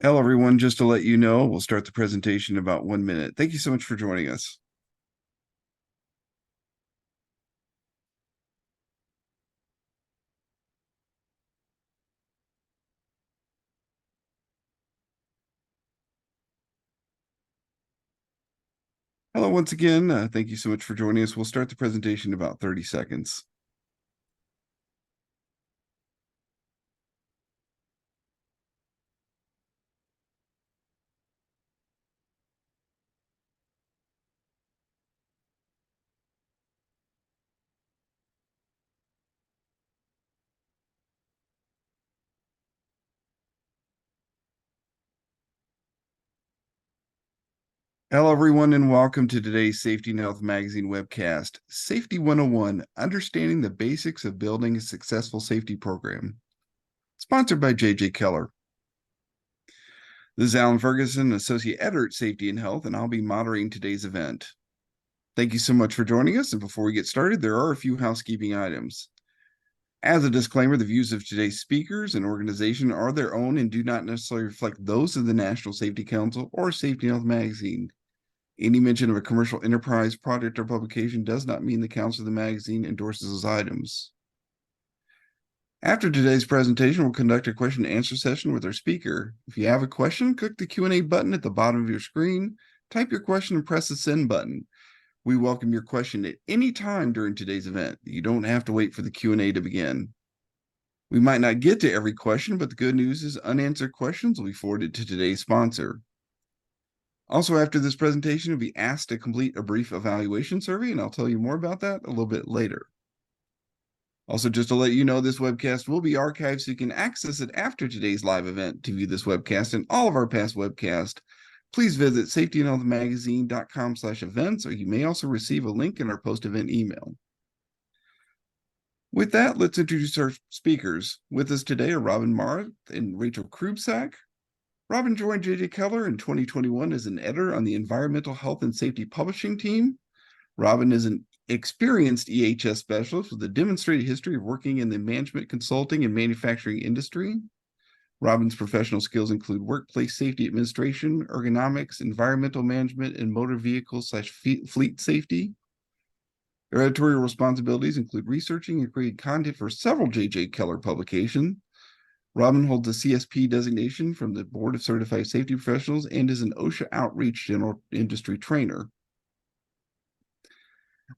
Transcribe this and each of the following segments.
Hello, everyone. Just to let you know, we'll start the presentation in about 1 minute. Thank you so much for joining us. Hello, once again. Thank you so much for joining us. We'll start the presentation in about 30 seconds. Hello, everyone, and welcome to today's Safety and Health Magazine webcast, Safety 101, Understanding the Basics of Building a Successful Safety Program, sponsored by J.J. Keller. This is Alan Ferguson, Associate Editor at Safety and Health, and I'll be moderating today's event. Thank you so much for joining us, and before we get started, there are a few housekeeping items. As a disclaimer, the views of today's speakers and organization are their own and do not necessarily reflect those of the National Safety Council or Safety and Health Magazine. Any mention of a commercial enterprise, product, or publication does not mean the council of the magazine endorses those items. After today's presentation, we'll conduct a question and answer session with our speaker. If you have a question, click the Q&A button at the bottom of your screen, type your question, and press the send button. We welcome your question at any time during today's event. You don't have to wait for the Q&A to begin. We might not get to every question, but the good news is unanswered questions will be forwarded to today's sponsor. Also, after this presentation, you'll be asked to complete a brief evaluation survey, and I'll tell you more about that a little bit later. Also, just to let you know, this webcast will be archived so you can access it after today's live event. To view this webcast and all of our past webcasts, please visit safetyandhealthmagazine.com/events, or you may also receive a link in our post-event email. With that, let's introduce our speakers. With us today are Robin Mara and Rachel Krubsack. Robin joined J.J. Keller in 2021 as an editor on the Environmental Health and Safety Publishing team. Robin is an experienced EHS specialist with a demonstrated history of working in the management, consulting, and manufacturing industry. Robin's professional skills include workplace safety administration, ergonomics, environmental management, and motor vehicle/fleet safety. Her editorial responsibilities include researching and creating content for several J.J. Keller publications. Robin holds a CSP designation from the Board of Certified Safety Professionals and is an OSHA Outreach General Industry Trainer.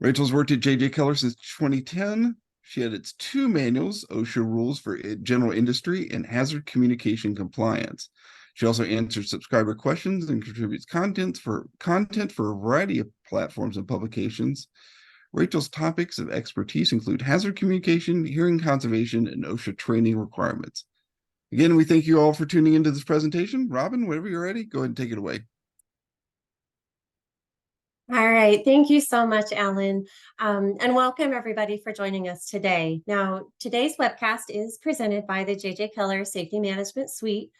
Rachel's worked at J.J. Keller since 2010. She edits 2 manuals, OSHA Rules for General Industry and Hazard Communication Compliance. She also answers subscriber questions and contributes content for a variety of platforms and publications. Rachel's topics of expertise include hazard communication, hearing conservation, and OSHA training requirements. Again, we thank you all for tuning into this presentation. Robin, whenever you're ready, go ahead and take it away. All right, thank you so much, Alan, and welcome everybody for joining us today. Now, today's webcast is presented by the J.J. Keller Safety Management Suite.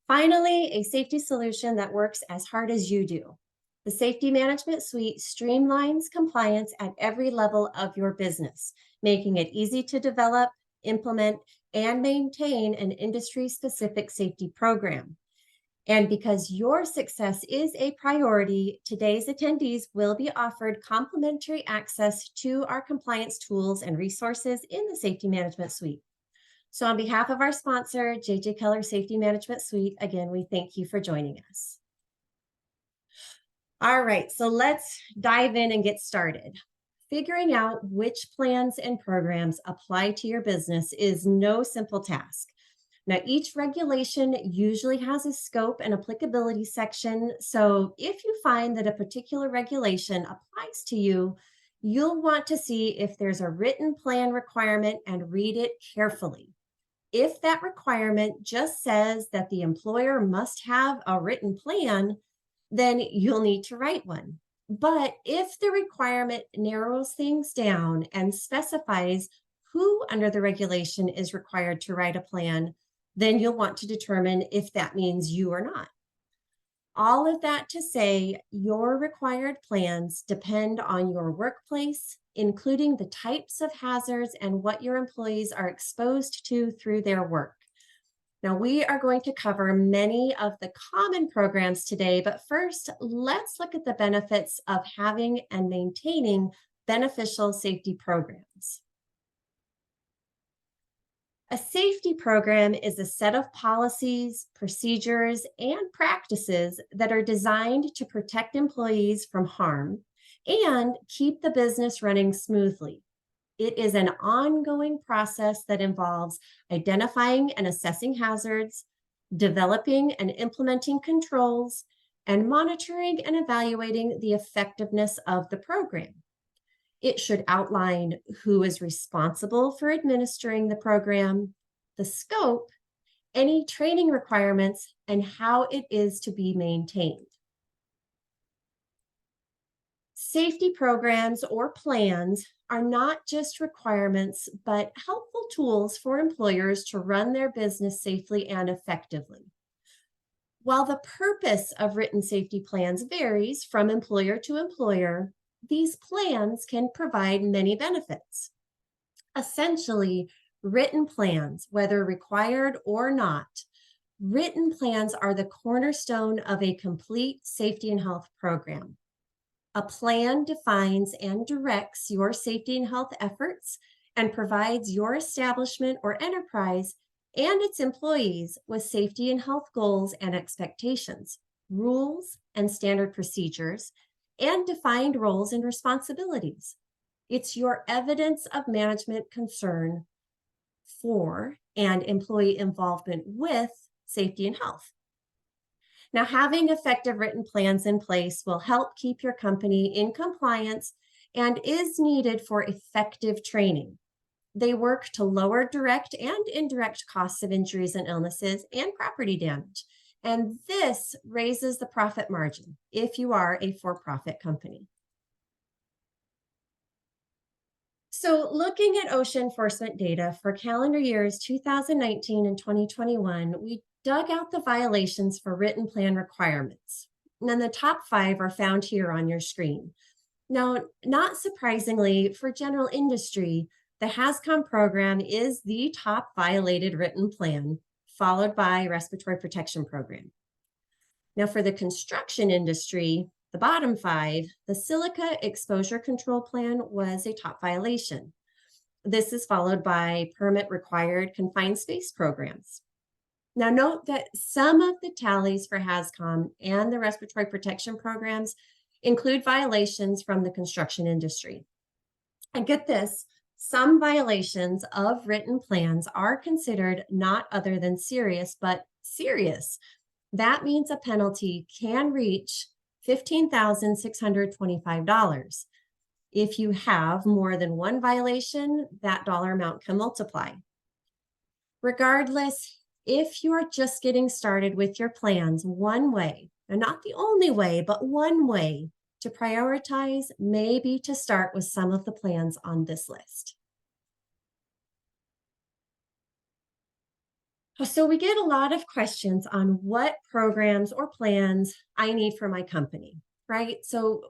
Finally, a safety solution that works as hard as you do. The Safety Management Suite streamlines compliance at every level of your business, making it easy to develop, implement, and maintain an industry-specific safety program. And because your success is a priority, today's attendees will be offered complimentary access to our compliance tools and resources in the Safety Management Suite. So on behalf of our sponsor, J.J. Keller Safety Management Suite, again, we thank you for joining us. All right, so let's dive in and get started. Figuring out which plans and programs apply to your business is no simple task. Now, each regulation usually has a scope and applicability section. So if you find that a particular regulation applies to you, you'll want to see if there's a written plan requirement and read it carefully. If that requirement just says that the employer must have a written plan, then you'll need to write one. But if the requirement narrows things down and specifies who under the regulation is required to write a plan, then you'll want to determine if that means you or not. All of that to say, your required plans depend on your workplace, including the types of hazards and what your employees are exposed to through their work. Now, we are going to cover many of the common programs today, but first, let's look at the benefits of having and maintaining beneficial safety programs. A safety program is a set of policies, procedures, and practices that are designed to protect employees from harm and keep the business running smoothly. It is an ongoing process that involves identifying and assessing hazards, developing and implementing controls, and monitoring and evaluating the effectiveness of the program. It should outline who is responsible for administering the program, the scope, any training requirements, and how it is to be maintained. Safety programs or plans are not just requirements, but helpful tools for employers to run their business safely and effectively. While the purpose of written safety plans varies from employer to employer, these plans can provide many benefits. Essentially, written plans, whether required or not, written plans are the cornerstone of a complete safety and health program. A plan defines and directs your safety and health efforts and provides your establishment or enterprise and its employees with safety and health goals and expectations, rules and standard procedures, and defined roles and responsibilities. It's your evidence of management concern for and employee involvement with safety and health. Now, having effective written plans in place will help keep your company in compliance and is needed for effective training. They work to lower direct and indirect costs of injuries and illnesses and property damage. And this raises the profit margin if you are a for-profit company. So, looking at OSHA enforcement data for calendar years 2019 and 2021, we dug out the violations for written plan requirements. And then the top 5 are found here on your screen. Now, not surprisingly, for general industry, the HAZCOM program is the top violated written plan, followed by respiratory protection program. Now, for the construction industry, the bottom 5, the silica exposure control plan was a top violation. This is followed by permit required confined space programs. Now, note that some of the tallies for HAZCOM and the respiratory protection programs include violations from the construction industry. And get this, some violations of written plans are considered not other than serious, but serious. That means a penalty can reach $15,625. If you have more than one violation, that dollar amount can multiply. Regardless, if you're just getting started with your plans, one way, and not the only way, but one way to prioritize may be to start with some of the plans on this list. So we get a lot of questions on what programs or plans I need for my company, right? So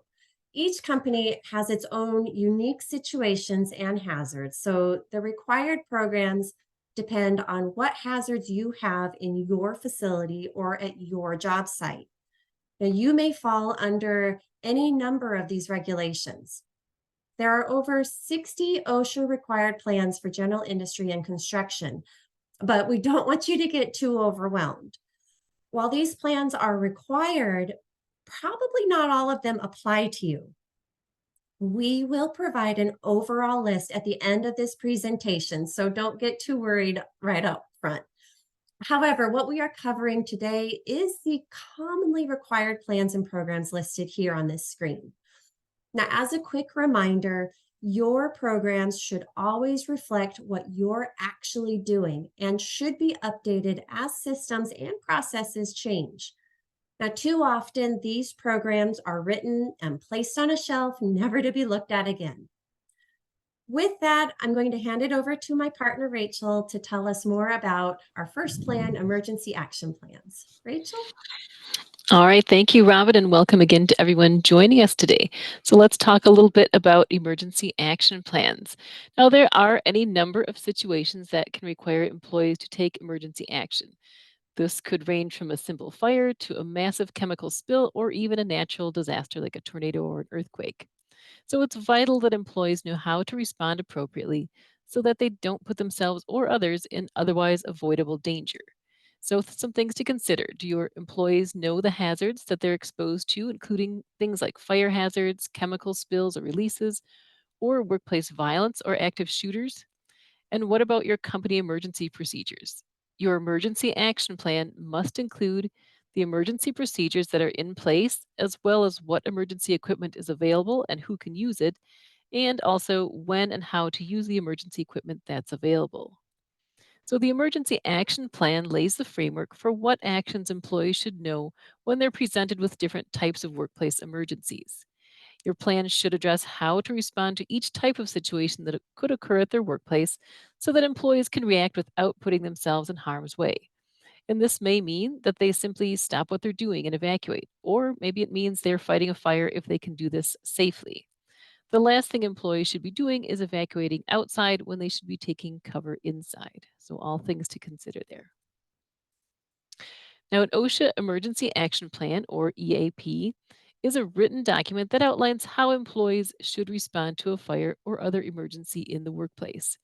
each company has its own unique situations and hazards. So the required programs depend on what hazards you have in your facility or at your job site. Now, you may fall under any number of these regulations. There are over 60 OSHA required plans for general industry and construction, but we don't want you to get too overwhelmed. While these plans are required, probably not all of them apply to you. We will provide an overall list at the end of this presentation, so don't get too worried right up front. However, what we are covering today is the commonly required plans and programs listed here on this screen. Now, as a quick reminder, your programs should always reflect what you're actually doing and should be updated as systems and processes change. Now, too often, these programs are written and placed on a shelf, never to be looked at again. With that, I'm going to hand it over to my partner, Rachel, to tell us more about our first plan, emergency action plans. Rachel? All right, thank you, Robin, and welcome again to everyone joining us today. So let's talk a little bit about emergency action plans. Now, there are any number of situations that can require employees to take emergency action. This could range from a simple fire to a massive chemical spill or even a natural disaster like a tornado or an earthquake. So it's vital that employees know how to respond appropriately so that they don't put themselves or others in otherwise avoidable danger. So, some things to consider. Do your employees know the hazards that they're exposed to, including things like fire hazards, chemical spills or releases, or workplace violence or active shooters? And what about your company emergency procedures? Your emergency action plan must include the emergency procedures that are in place, as well as what emergency equipment is available and who can use it, and also when and how to use the emergency equipment that's available. So, the emergency action plan lays the framework for what actions employees should know when they're presented with different types of workplace emergencies. Your plan should address how to respond to each type of situation that could occur at their workplace so that employees can react without putting themselves in harm's way. And this may mean that they simply stop what they're doing and evacuate, or maybe it means they're fighting a fire if they can do this safely. The last thing employees should be doing is evacuating outside when they should be taking cover inside. So, all things to consider there. Now, an OSHA Emergency Action Plan, or EAP, is a written document that outlines how employees should respond to a fire or other emergency in the workplace.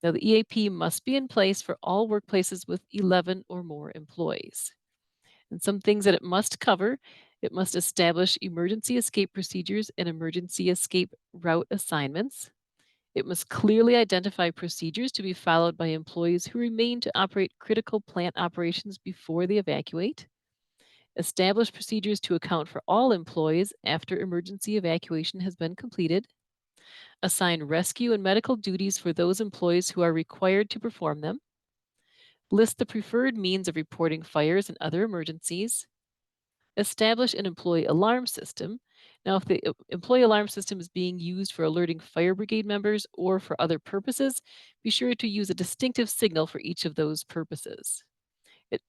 Now, the EAP must be in place for all workplaces with 11 or more employees. And some things that it must cover: it must establish emergency escape procedures and emergency escape route assignments. It must clearly identify procedures to be followed by employees who remain to operate critical plant operations before they evacuate. Establish procedures to account for all employees after emergency evacuation has been completed. Assign rescue and medical duties for those employees who are required to perform them. List the preferred means of reporting fires and other emergencies. Establish an employee alarm system. Now, if the employee alarm system is being used for alerting fire brigade members or for other purposes, be sure to use a distinctive signal for each of those purposes.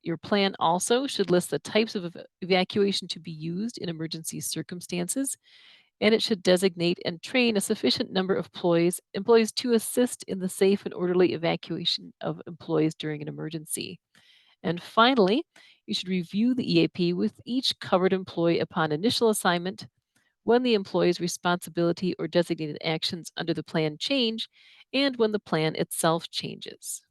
Your plan also should list the types of evacuation to be used in emergency circumstances, and it should designate and train a sufficient number of employees to assist in the safe and orderly evacuation of employees during an emergency. And finally, you should review the EAP with each covered employee upon initial assignment, when the employee's responsibility or designated actions under the plan change, and when the plan itself changes.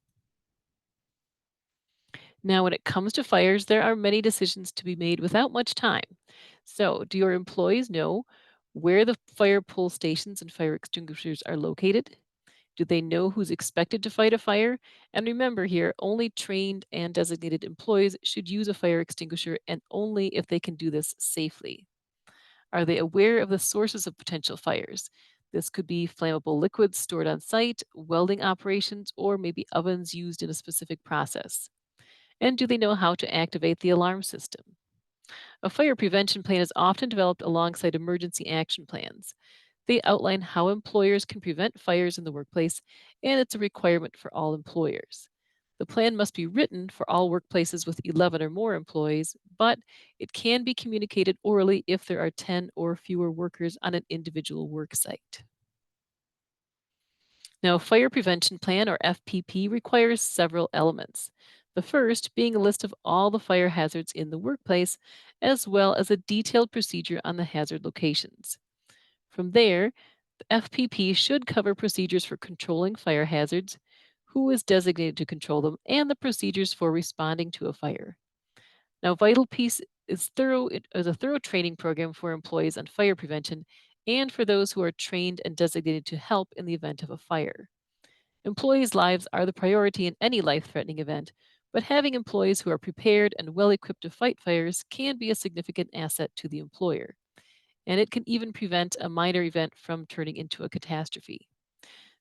Now, when it comes to fires, there are many decisions to be made without much time. So, do your employees know where the fire pull stations and fire extinguishers are located? Do they know who's expected to fight a fire? And remember here, only trained and designated employees should use a fire extinguisher, and only if they can do this safely. Are they aware of the sources of potential fires? This could be flammable liquids stored on site, welding operations, or maybe ovens used in a specific process. And do they know how to activate the alarm system? A fire prevention plan is often developed alongside emergency action plans. They outline how employers can prevent fires in the workplace, and it's a requirement for all employers. The plan must be written for all workplaces with 11 or more employees, but it can be communicated orally if there are 10 or fewer workers on an individual work site. Now, a fire prevention plan, or FPP, requires several elements. The first being a list of all the fire hazards in the workplace, as well as a detailed procedure on the hazard locations. From there, the FPP should cover procedures for controlling fire hazards, who is designated to control them, and the procedures for responding to a fire. Now, vital piece is a thorough training program for employees on fire prevention and for those who are trained and designated to help in the event of a fire. Employees' lives are the priority in any life-threatening event, but having employees who are prepared and well equipped to fight fires can be a significant asset to the employer, and it can even prevent a minor event from turning into a catastrophe.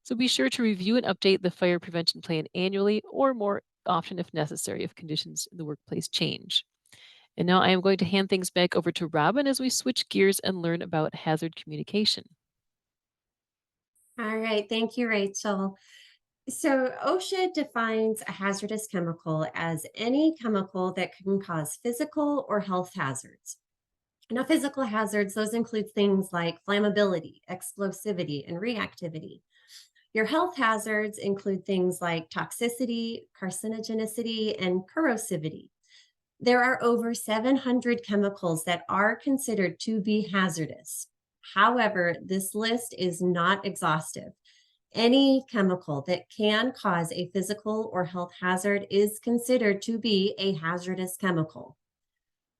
So be sure to review and update the fire prevention plan annually or more often if necessary if conditions in the workplace change. And now I am going to hand things back over to Robin as we switch gears and learn about hazard communication. All right. Thank you, Rachel. So, OSHA defines a hazardous chemical as any chemical that can cause physical or health hazards. Now, physical hazards, those include things like flammability, explosivity, and reactivity. Your health hazards include things like toxicity, carcinogenicity, and corrosivity. There are over 700 chemicals that are considered to be hazardous. However, this list is not exhaustive. Any chemical that can cause a physical or health hazard is considered to be a hazardous chemical.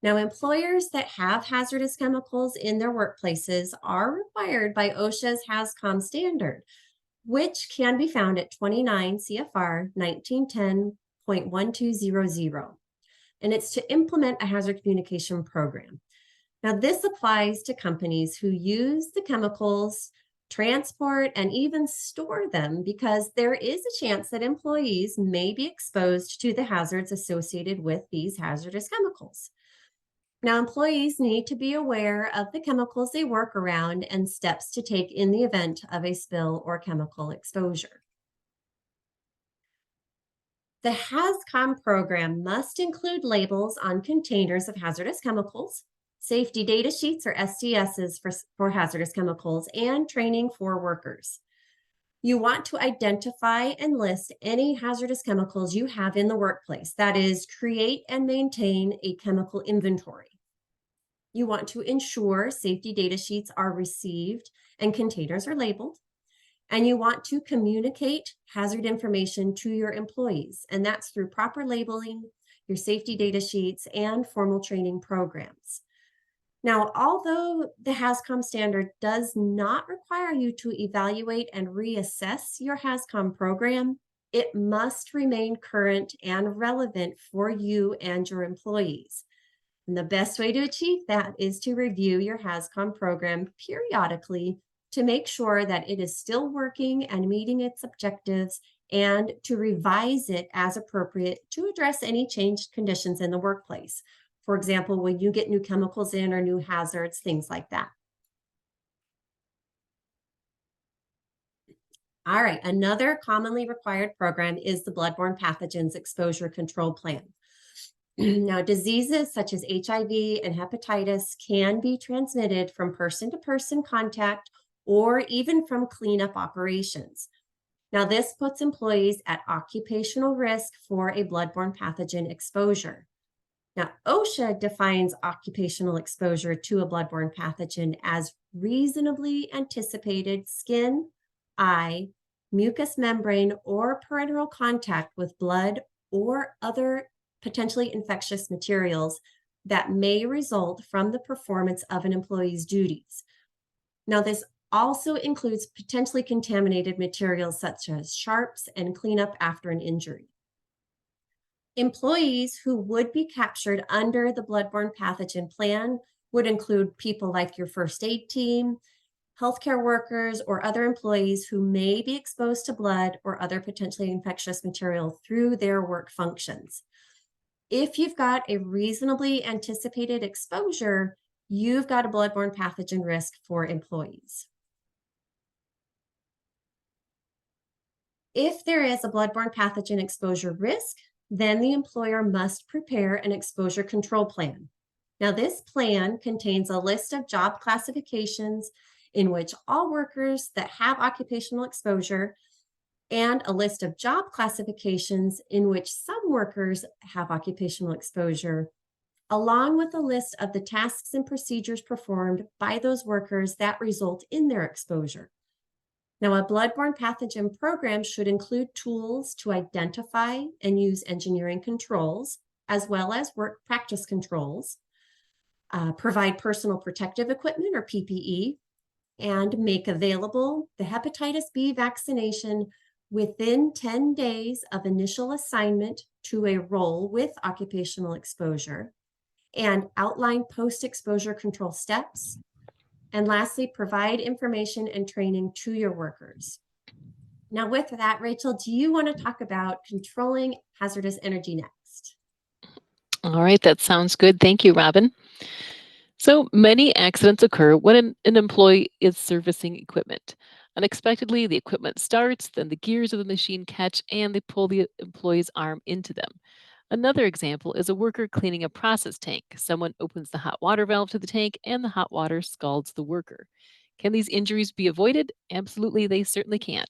Now, employers that have hazardous chemicals in their workplaces are required by OSHA's HAZCOM standard, which can be found at 29 CFR 1910.1200. And it's to implement a hazard communication program. Now, this applies to companies who use the chemicals, transport, and even store them because there is a chance that employees may be exposed to the hazards associated with these hazardous chemicals. Now, employees need to be aware of the chemicals they work around and steps to take in the event of a spill or chemical exposure. The HAZCOM program must include labels on containers of hazardous chemicals, safety data sheets or SDSs for hazardous chemicals, and training for workers. You want to identify and list any hazardous chemicals you have in the workplace. That is, create and maintain a chemical inventory. You want to ensure safety data sheets are received and containers are labeled. And you want to communicate hazard information to your employees, and that's through proper labeling, your safety data sheets, and formal training programs. Now, although the HAZCOM standard does not require you to evaluate and reassess your HAZCOM program, it must remain current and relevant for you and your employees. And the best way to achieve that is to review your HAZCOM program periodically to make sure that it is still working and meeting its objectives, and to revise it as appropriate to address any changed conditions in the workplace. For example, when you get new chemicals in or new hazards, things like that. All right, another commonly required program is the Bloodborne Pathogens Exposure Control Plan. Now, diseases such as HIV and hepatitis can be transmitted from person to person contact or even from cleanup operations. Now, this puts employees at occupational risk for a bloodborne pathogen exposure. Now, OSHA defines occupational exposure to a bloodborne pathogen as reasonably anticipated skin, eye, mucous membrane, or parenteral contact with blood or other potentially infectious materials that may result from the performance of an employee's duties. Now, this also includes potentially contaminated materials such as sharps and cleanup after an injury. Employees who would be captured under the bloodborne pathogen plan would include people like your first aid team, healthcare workers, or other employees who may be exposed to blood or other potentially infectious material through their work functions. If you've got a reasonably anticipated exposure, you've got a bloodborne pathogen risk for employees. If there is a bloodborne pathogen exposure risk, then the employer must prepare an exposure control plan. Now, this plan contains a list of job classifications in which all workers that have occupational exposure, and a list of job classifications in which some workers have occupational exposure, along with a list of the tasks and procedures performed by those workers that result in their exposure. Now, a bloodborne pathogen program should include tools to identify and use engineering controls, as well as work practice controls, provide personal protective equipment or PPE, and make available the hepatitis B vaccination within 10 days of initial assignment to a role with occupational exposure, and outline post-exposure control steps. And lastly, provide information and training to your workers. Now, with that, Rachel, do you want to talk about controlling hazardous energy next? All right, that sounds good. Thank you, Robin. So many accidents occur when an employee is servicing equipment. Unexpectedly, the equipment starts, then the gears of the machine catch and they pull the employee's arm into them. Another example is a worker cleaning a process tank. Someone opens the hot water valve to the tank and the hot water scalds the worker. Can these injuries be avoided? Absolutely, they certainly can.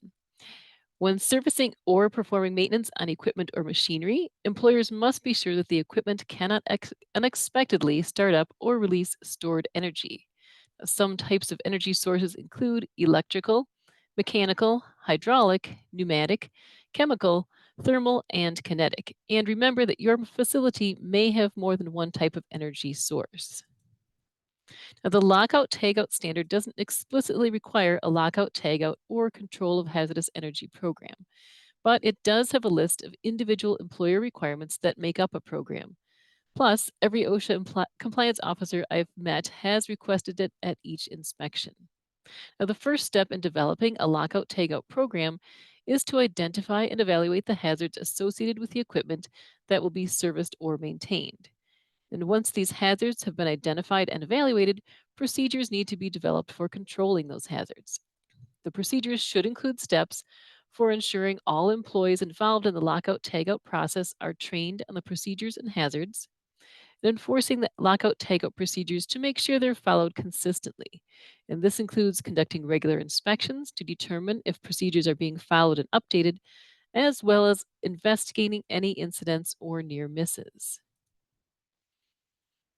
When servicing or performing maintenance on equipment or machinery, employers must be sure that the equipment cannot unexpectedly start up or release stored energy. Some types of energy sources include electrical, mechanical, hydraulic, pneumatic, chemical, thermal, and kinetic. And remember that your facility may have more than one type of energy source. Now, the lockout tagout standard doesn't explicitly require a lockout tagout or control of hazardous energy program, but it does have a list of individual employer requirements that make up a program. Plus, every OSHA compliance officer I've met has requested it at each inspection. Now, the first step in developing a lockout tagout program is to identify and evaluate the hazards associated with the equipment that will be serviced or maintained. And once these hazards have been identified and evaluated, procedures need to be developed for controlling those hazards. The procedures should include steps for ensuring all employees involved in the lockout tagout process are trained on the procedures and hazards, and enforcing the lockout tagout procedures to make sure they're followed consistently. And this includes conducting regular inspections to determine if procedures are being followed and updated, as well as investigating any incidents or near misses.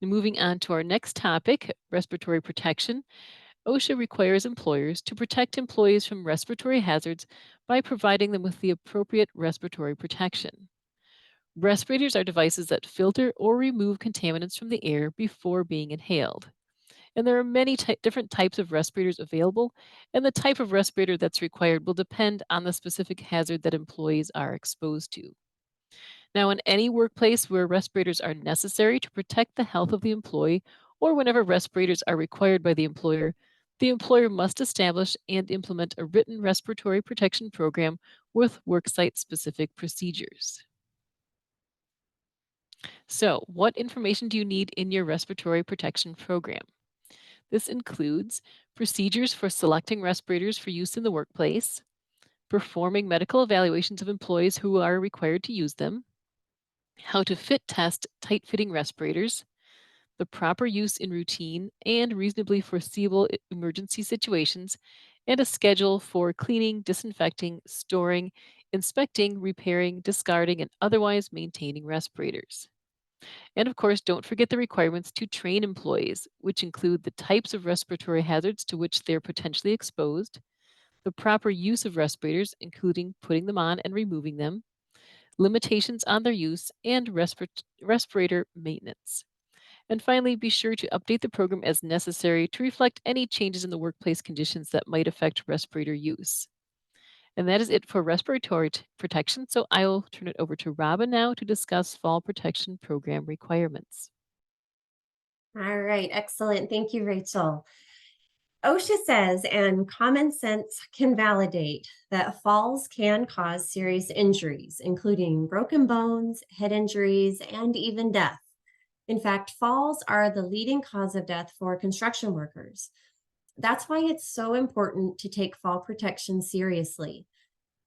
Moving on to our next topic, respiratory protection. OSHA requires employers to protect employees from respiratory hazards by providing them with the appropriate respiratory protection. Respirators are devices that filter or remove contaminants from the air before being inhaled. And there are many different types of respirators available, and the type of respirator that's required will depend on the specific hazard that employees are exposed to. Now, in any workplace where respirators are necessary to protect the health of the employee, or whenever respirators are required by the employer must establish and implement a written respiratory protection program with worksite specific procedures. So, what information do you need in your respiratory protection program? This includes procedures for selecting respirators for use in the workplace, performing medical evaluations of employees who are required to use them, how to fit test tight fitting respirators, the proper use in routine and reasonably foreseeable emergency situations, and a schedule for cleaning, disinfecting, storing, inspecting, repairing, discarding, and otherwise maintaining respirators. And of course, don't forget the requirements to train employees, which include the types of respiratory hazards to which they're potentially exposed, the proper use of respirators, including putting them on and removing them, limitations on their use, and respirator maintenance. And finally, be sure to update the program as necessary to reflect any changes in the workplace conditions that might affect respirator use. And that is it for respiratory protection. So I will turn it over to Robin now to discuss fall protection program requirements. All right, excellent. Thank you, Rachel. OSHA says, and common sense can validate, that falls can cause serious injuries, including broken bones, head injuries, and even death. In fact, falls are the leading cause of death for construction workers. That's why it's so important to take fall protection seriously.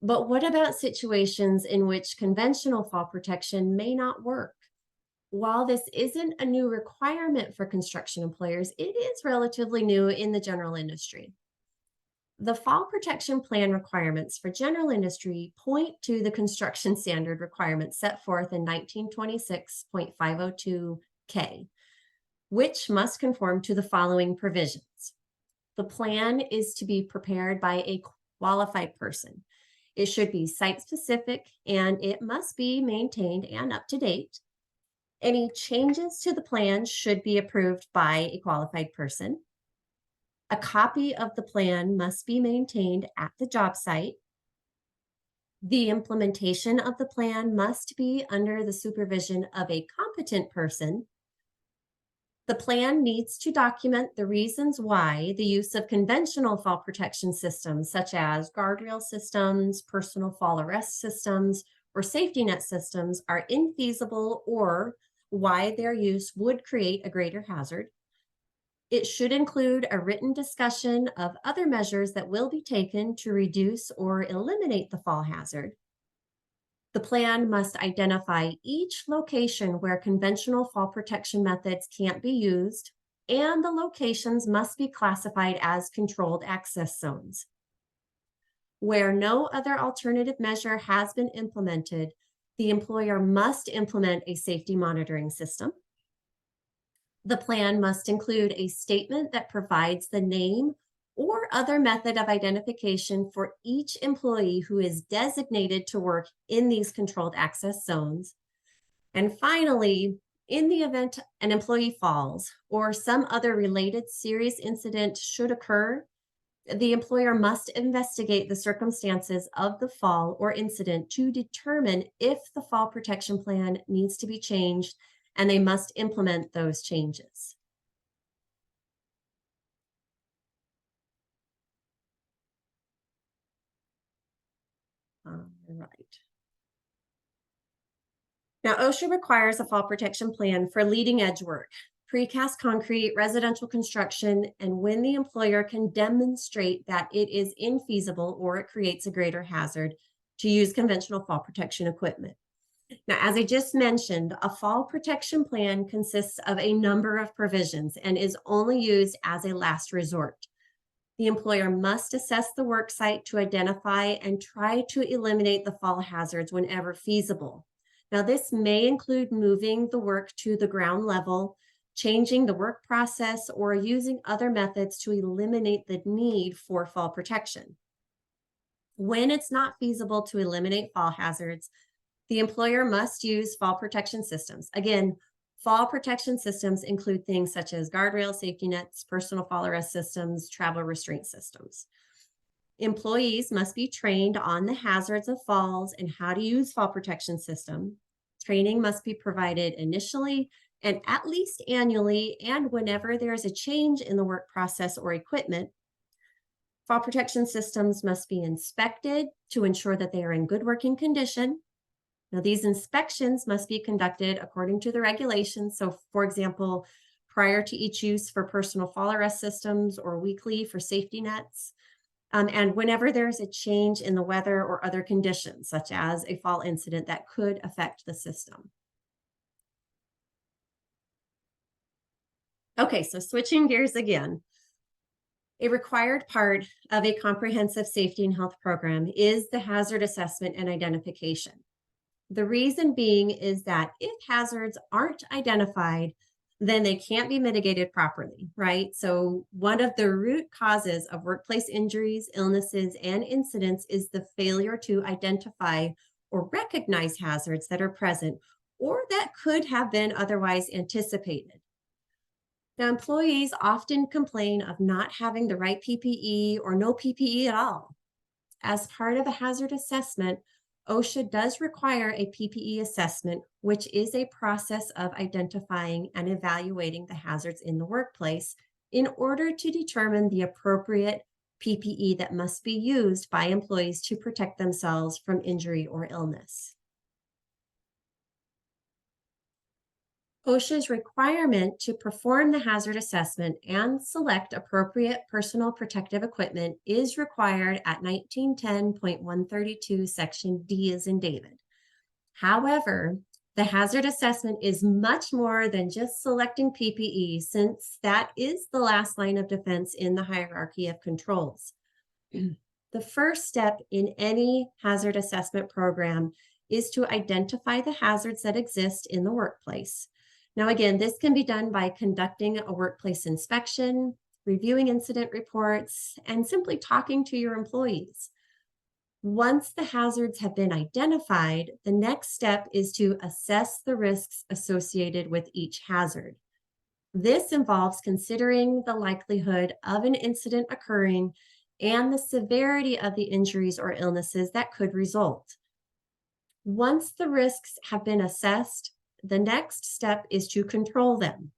But what about situations in which conventional fall protection may not work? While this isn't a new requirement for construction employers, it is relatively new in the general industry. The fall protection plan requirements for general industry point to the construction standard requirements set forth in 1926.502K, which must conform to the following provisions. The plan is to be prepared by a qualified person. It should be site specific and it must be maintained and up to date. Any changes to the plan should be approved by a qualified person. A copy of the plan must be maintained at the job site. The implementation of the plan must be under the supervision of a competent person. The plan needs to document the reasons why the use of conventional fall protection systems, such as guardrail systems, personal fall arrest systems, or safety net systems, are infeasible or why their use would create a greater hazard. It should include a written discussion of other measures that will be taken to reduce or eliminate the fall hazard. The plan must identify each location where conventional fall protection methods can't be used, and the locations must be classified as controlled access zones. Where no other alternative measure has been implemented, the employer must implement a safety monitoring system. The plan must include a statement that provides the name or other method of identification for each employee who is designated to work in these controlled access zones. And finally, in the event an employee falls or some other related serious incident should occur, the employer must investigate the circumstances of the fall or incident to determine if the fall protection plan needs to be changed, and they must implement those changes. All right. Now, OSHA requires a fall protection plan for leading edge work, precast concrete, residential construction, and when the employer can demonstrate that it is infeasible or it creates a greater hazard to use conventional fall protection equipment. Now, as I just mentioned, a fall protection plan consists of a number of provisions and is only used as a last resort. The employer must assess the work site to identify and try to eliminate the fall hazards whenever feasible. Now, this may include moving the work to the ground level, changing the work process, or using other methods to eliminate the need for fall protection. When it's not feasible to eliminate fall hazards, the employer must use fall protection systems. Again, fall protection systems include things such as guardrail, safety nets, personal fall arrest systems, travel restraint systems. Employees must be trained on the hazards of falls and how to use fall protection system. Training must be provided initially and at least annually, and whenever there is a change in the work process or equipment. Fall protection systems must be inspected to ensure that they are in good working condition. Now, these inspections must be conducted according to the regulations. So, for example, prior to each use for personal fall arrest systems or weekly for safety nets. And whenever there's a change in the weather or other conditions, such as a fall incident that could affect the system. Okay, so switching gears again. A required part of a comprehensive safety and health program is the hazard assessment and identification. The reason being is that if hazards aren't identified, then they can't be mitigated properly, right? So one of the root causes of workplace injuries, illnesses, and incidents is the failure to identify or recognize hazards that are present or that could have been otherwise anticipated. Now, employees often complain of not having the right PPE or no PPE at all. As part of a hazard assessment, OSHA does require a PPE assessment, which is a process of identifying and evaluating the hazards in the workplace in order to determine the appropriate PPE that must be used by employees to protect themselves from injury or illness. OSHA's requirement to perform the hazard assessment and select appropriate personal protective equipment is required at 1910.132 Section D as in David. However, the hazard assessment is much more than just selecting PPE, since that is the last line of defense in the hierarchy of controls. The first step in any hazard assessment program is to identify the hazards that exist in the workplace. Now, again, this can be done by conducting a workplace inspection, reviewing incident reports, and simply talking to your employees. Once the hazards have been identified, the next step is to assess the risks associated with each hazard. This involves considering the likelihood of an incident occurring and the severity of the injuries or illnesses that could result. Once the risks have been assessed, the next step is to control them.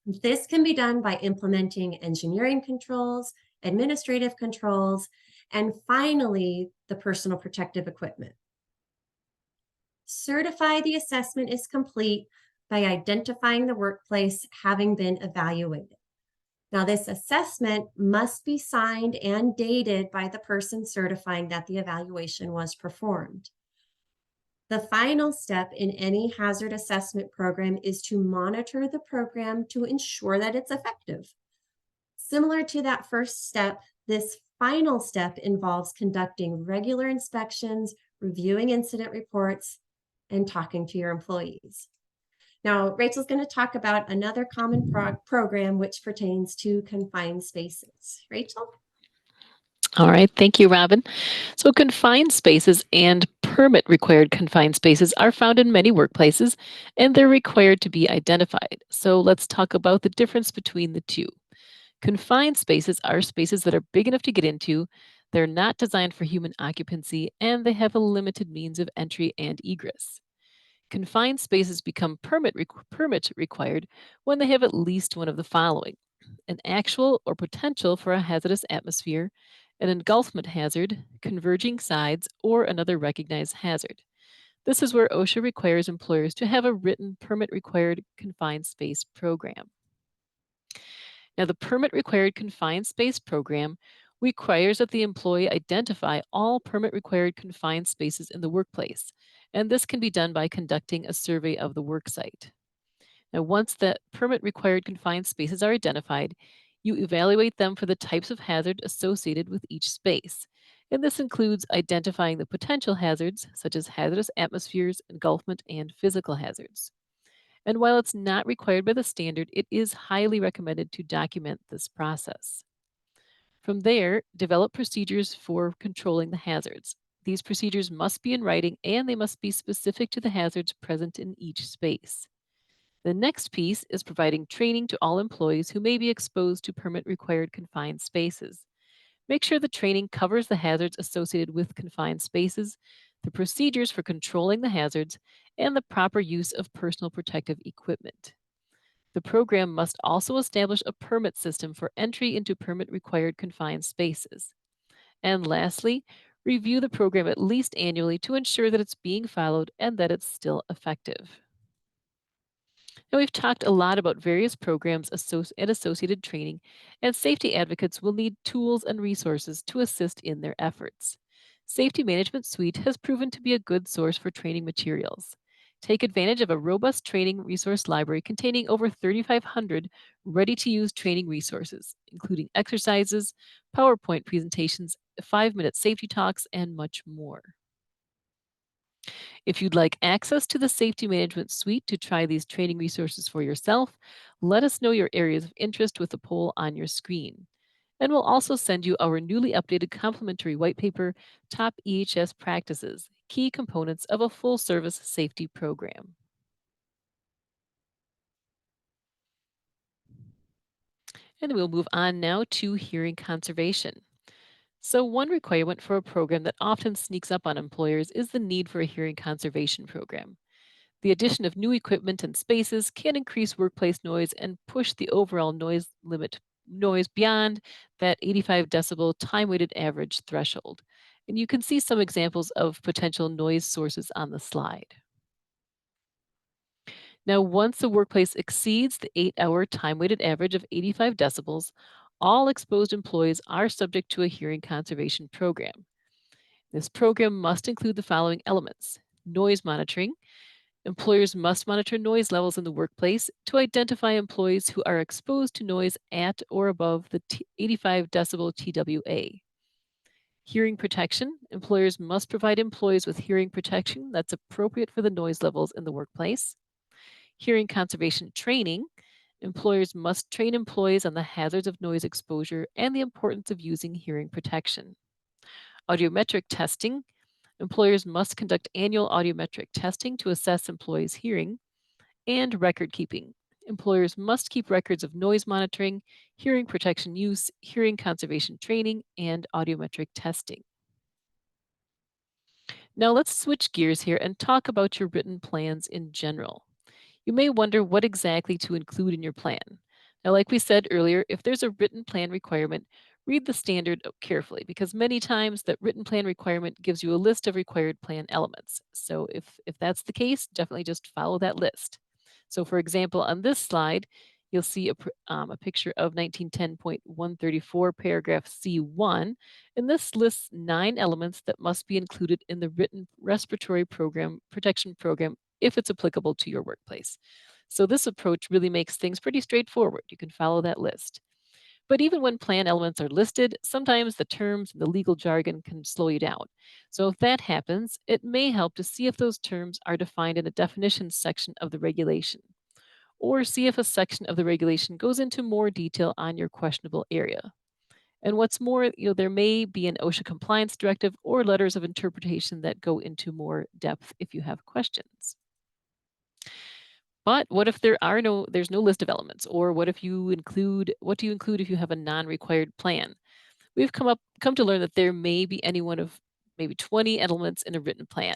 This can be done by implementing engineering controls, administrative controls, and finally, the personal protective equipment. Certify the assessment is complete by identifying the workplace having been evaluated. Now, this assessment must be signed and dated by the person certifying that the evaluation was performed. The final step in any hazard assessment program is to monitor the program to ensure that it's effective. Similar to that first step, this final step involves conducting regular inspections, reviewing incident reports, and talking to your employees. Now, Rachel's going to talk about another common program which pertains to confined spaces. Rachel? All right, thank you, Robin. So, confined spaces and permit required confined spaces are found in many workplaces and they're required to be identified. So, let's talk about the difference between the two. Confined spaces are spaces that are big enough to get into, they're not designed for human occupancy, and they have a limited means of entry and egress. Confined spaces become permit required when they have at least one of the following: an actual or potential for a hazardous atmosphere, an engulfment hazard, converging sides, or another recognized hazard. This is where OSHA requires employers to have a written permit required confined space program. Now, the permit required confined space program requires that the employee identify all permit required confined spaces in the workplace, and this can be done by conducting a survey of the worksite. Now, once the permit required confined spaces are identified, you evaluate them for the types of hazard associated with each space. And this includes identifying the potential hazards, such as hazardous atmospheres, engulfment, and physical hazards. And while it's not required by the standard, it is highly recommended to document this process. From there, develop procedures for controlling the hazards. These procedures must be in writing and they must be specific to the hazards present in each space. The next piece is providing training to all employees who may be exposed to permit required confined spaces. Make sure the training covers the hazards associated with confined spaces, the procedures for controlling the hazards, and the proper use of personal protective equipment. The program must also establish a permit system for entry into permit required confined spaces. And lastly, review the program at least annually to ensure that it's being followed and that it's still effective. Now, we've talked a lot about various programs and associated training, and safety advocates will need tools and resources to assist in their efforts. Safety Management Suite has proven to be a good source for training materials. Take advantage of a robust training resource library containing over 3,500 ready to use training resources, including exercises, PowerPoint presentations, 5-minute safety talks, and much more. If you'd like access to the Safety Management Suite to try these training resources for yourself, let us know your areas of interest with the poll on your screen. And we'll also send you our newly updated complimentary white paper, Top EHS Practices, Key Components of a Full Service Safety Program. And we'll move on now to hearing conservation. So, one requirement for a program that often sneaks up on employers is the need for a hearing conservation program. The addition of new equipment and spaces can increase workplace noise and push the overall noise beyond that 85 decibel time-weighted average threshold. And you can see some examples of potential noise sources on the slide. Now, once the workplace exceeds the 8-hour time-weighted average of 85 decibels, all exposed employees are subject to a hearing conservation program. This program must include the following elements: noise monitoring. Employers must monitor noise levels in the workplace to identify employees who are exposed to noise at or above the 85 decibel TWA. Hearing protection. Employers must provide employees with hearing protection that's appropriate for the noise levels in the workplace. Hearing conservation training. Employers must train employees on the hazards of noise exposure and the importance of using hearing protection. Audiometric testing. Employers must conduct annual audiometric testing to assess employees' hearing. And record keeping. Employers must keep records of noise monitoring, hearing protection use, hearing conservation training, and audiometric testing. Now let's switch gears here and talk about your written plans in general. You may wonder what exactly to include in your plan. Now, like we said earlier, if there's a written plan requirement, read the standard carefully because many times that written plan requirement gives you a list of required plan elements. So if that's the case, definitely just follow that list. So for example, on this slide, you'll see a picture of 1910.134 paragraph C1, and this lists 9 elements that must be included in the written respiratory protection program if it's applicable to your workplace. So this approach really makes things pretty straightforward. You can follow that list. But even when plan elements are listed, sometimes the terms and the legal jargon can slow you down. So if that happens, it may help to see if those terms are defined in a definitions section of the regulation, or see if a section of the regulation goes into more detail on your questionable area. And what's more, there may be an OSHA compliance directive or letters of interpretation that go into more depth if you have questions. But what if there's no list of elements? Or what do you include if you have a non-required plan? We've come to learn that there may be any one of maybe 20 elements in a written plan.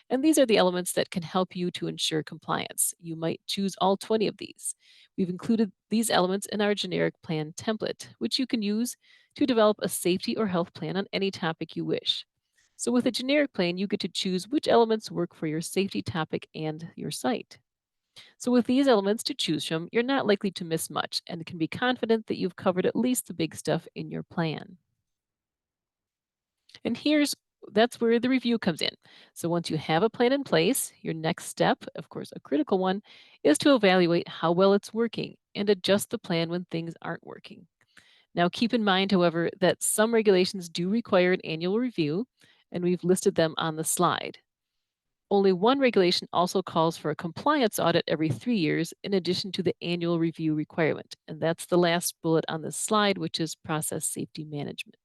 And these are the elements that can help you to ensure compliance. You might choose all 20 of these. We've included these elements in our generic plan template, which you can use to develop a safety or health plan on any topic you wish. So with a generic plan, you get to choose which elements work for your safety topic and your site. So with these elements to choose from, you're not likely to miss much and can be confident that you've covered at least the big stuff in your plan. And that's where the review comes in. So once you have a plan in place, your next step, of course, a critical one, is to evaluate how well it's working and adjust the plan when things aren't working. Now, keep in mind, however, that some regulations do require an annual review, and we've listed them on the slide. Only one regulation also calls for a compliance audit every 3 years in addition to the annual review requirement, and that's the last bullet on this slide, which is process safety management.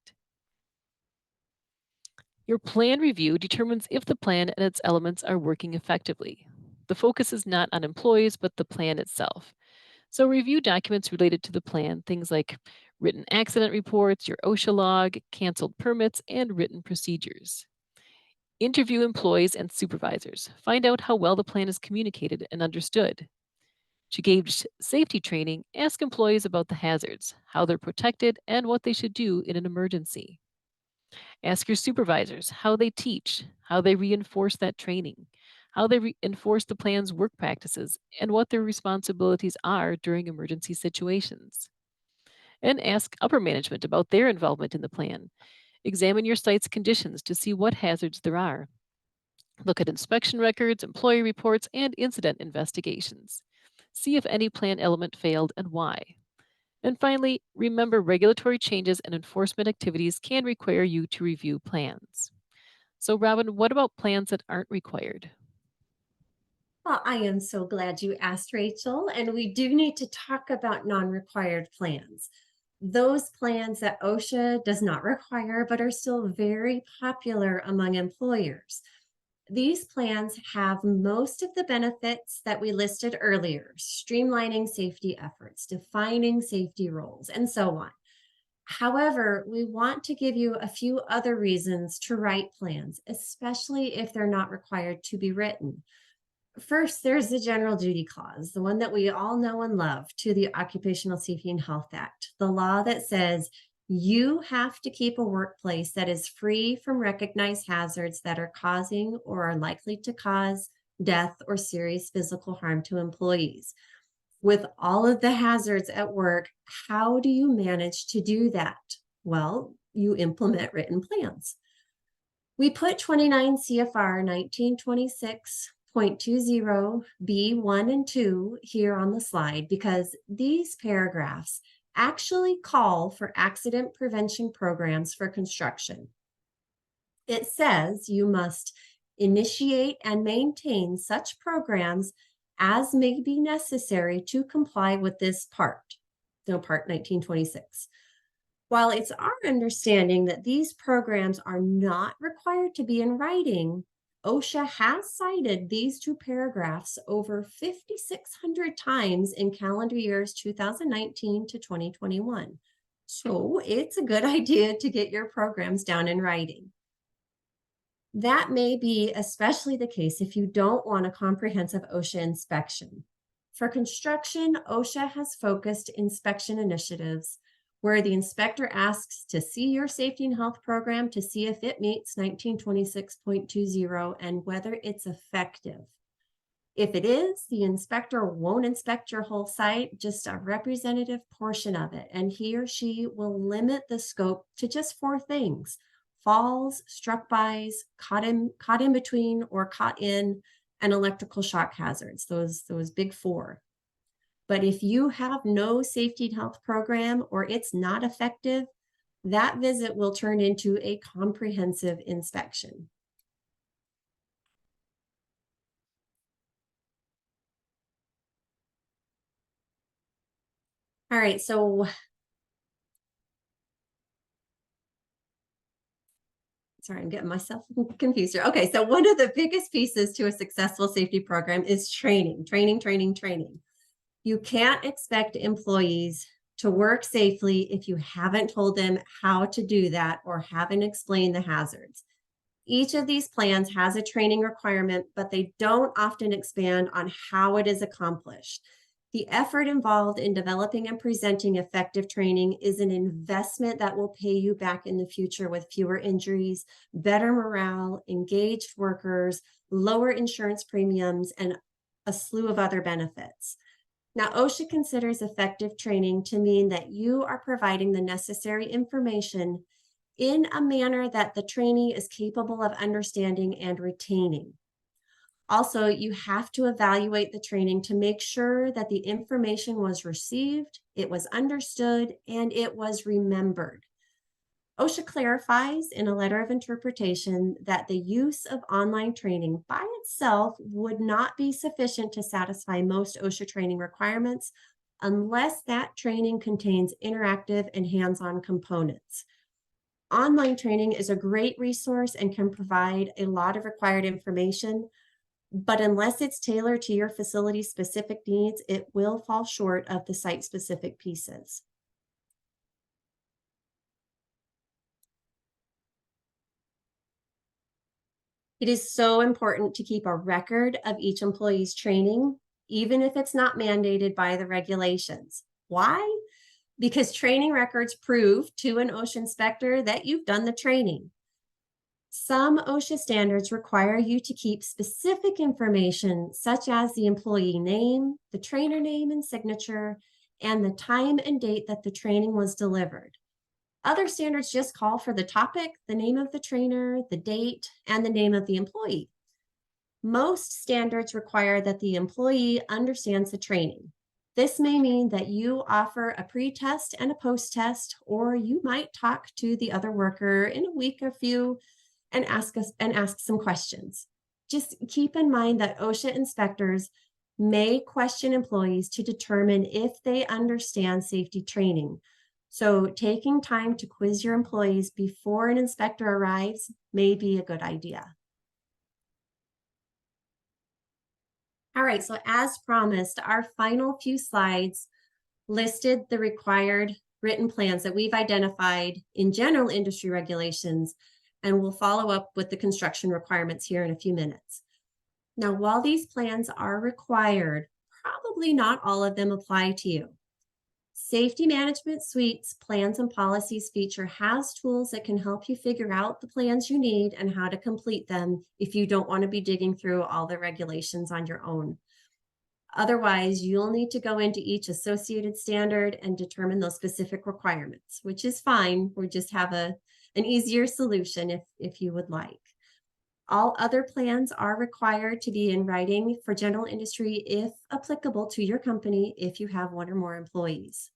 Your plan review determines if the plan and its elements are working effectively. The focus is not on employees, but the plan itself. So review documents related to the plan, things like written accident reports, your OSHA log, canceled permits, and written procedures. Interview employees and supervisors. Find out how well the plan is communicated and understood. To gauge safety training, ask employees about the hazards, how they're protected, and what they should do in an emergency. Ask your supervisors how they teach, how they reinforce that training, how they reinforce the plan's work practices, and what their responsibilities are during emergency situations. And ask upper management about their involvement in the plan. Examine your site's conditions to see what hazards there are. Look at inspection records, employee reports, and incident investigations. See if any plan element failed and why. And finally, remember regulatory changes and enforcement activities can require you to review plans. So, Robin, what about plans that aren't required? Well, I am so glad you asked, Rachel. And we do need to talk about non required plans. Those plans that OSHA does not require, but are still very popular among employers. These plans have most of the benefits that we listed earlier, streamlining safety efforts, defining safety roles, and so on. However, we want to give you a few other reasons to write plans, especially if they're not required to be written. First, there's the general duty clause, the one that we all know and love, to the Occupational Safety and Health Act, the law that says you have to keep a workplace that is free from recognized hazards that are causing or are likely to cause death or serious physical harm to employees. With all of the hazards at work, how do you manage to do that? Well, you implement written plans. We put 29 CFR 1926.20 B1 and 2 here on the slide because these paragraphs actually call for accident prevention programs for construction. It says you must initiate and maintain such programs as may be necessary to comply with this part, part 1926. While it's our understanding that these programs are not required to be in writing, OSHA has cited these two paragraphs over 5,600 times in calendar years 2019 to 2021. So it's a good idea to get your programs down in writing. That may be especially the case if you don't want a comprehensive OSHA inspection. For construction, OSHA has focused inspection initiatives where the inspector asks to see your safety and health program to see if it meets 1926.20 and whether it's effective. If it is, the inspector won't inspect your whole site, just a representative portion of it, and he or she will limit the scope to just 4 things: falls, struck bys, caught in between or caught in, and electrical shock hazards, those big 4. But if you have no safety and health program or it's not effective, that visit will turn into a comprehensive inspection. All right, so sorry, I'm getting myself confused here. Okay, so one of the biggest pieces to a successful safety program is training. You can't expect employees to work safely if you haven't told them how to do that or haven't explained the hazards. Each of these plans has a training requirement, but they don't often expand on how it is accomplished. The effort involved in developing and presenting effective training is an investment that will pay you back in the future with fewer injuries, better morale, engaged workers, lower insurance premiums, and a slew of other benefits. Now, OSHA considers effective training to mean that you are providing the necessary information in a manner that the trainee is capable of understanding and retaining. Also, you have to evaluate the training to make sure that the information was received, it was understood, and it was remembered. OSHA clarifies in a letter of interpretation that the use of online training by itself would not be sufficient to satisfy most OSHA training requirements unless that training contains interactive and hands-on components. Online training is a great resource and can provide a lot of required information, but unless it's tailored to your facility's specific needs, it will fall short of the site-specific pieces. It is so important to keep a record of each employee's training, even if it's not mandated by the regulations. Why? Because training records prove to an OSHA inspector that you've done the training. Some OSHA standards require you to keep specific information, such as the employee name, the trainer name and signature, and the time and date that the training was delivered. Other standards just call for the topic, the name of the trainer, the date, and the name of the employee. Most standards require that the employee understands the training. This may mean that you offer a pre-test and a post-test, or you might talk to the other worker in a week or few and ask some questions. Just keep in mind that OSHA inspectors may question employees to determine if they understand safety training. So taking time to quiz your employees before an inspector arrives may be a good idea. All right, so as promised, our final few slides listed the required written plans that we've identified in general industry regulations, and we'll follow up with the construction requirements here in a few minutes. Now, while these plans are required, probably not all of them apply to you. Safety Management Suite's Plans and Policies feature has tools that can help you figure out the plans you need and how to complete them if you don't want to be digging through all the regulations on your own. Otherwise, you'll need to go into each associated standard and determine those specific requirements, which is fine. We just have an easier solution if you would like. All other plans are required to be in writing for general industry if applicable to your company if you have 1 or more employees.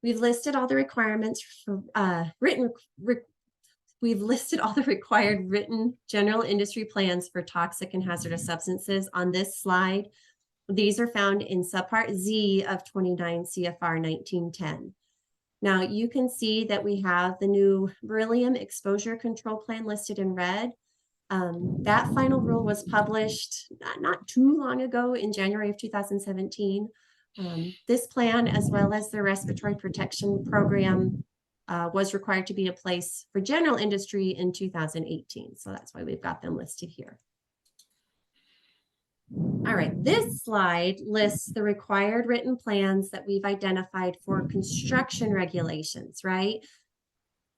We've listed all the requirements for we've listed all the required written general industry plans for toxic and hazardous substances on this slide. These are found in subpart Z of 29 CFR 1910. Now you can see that we have the new beryllium exposure control plan listed in red. That final rule was published not too long ago in January of 2017. This plan, as well as the respiratory protection program, was required to be in place for general industry in 2018. So that's why we've got them listed here. All right, this slide lists the required written plans that we've identified for construction regulations, right?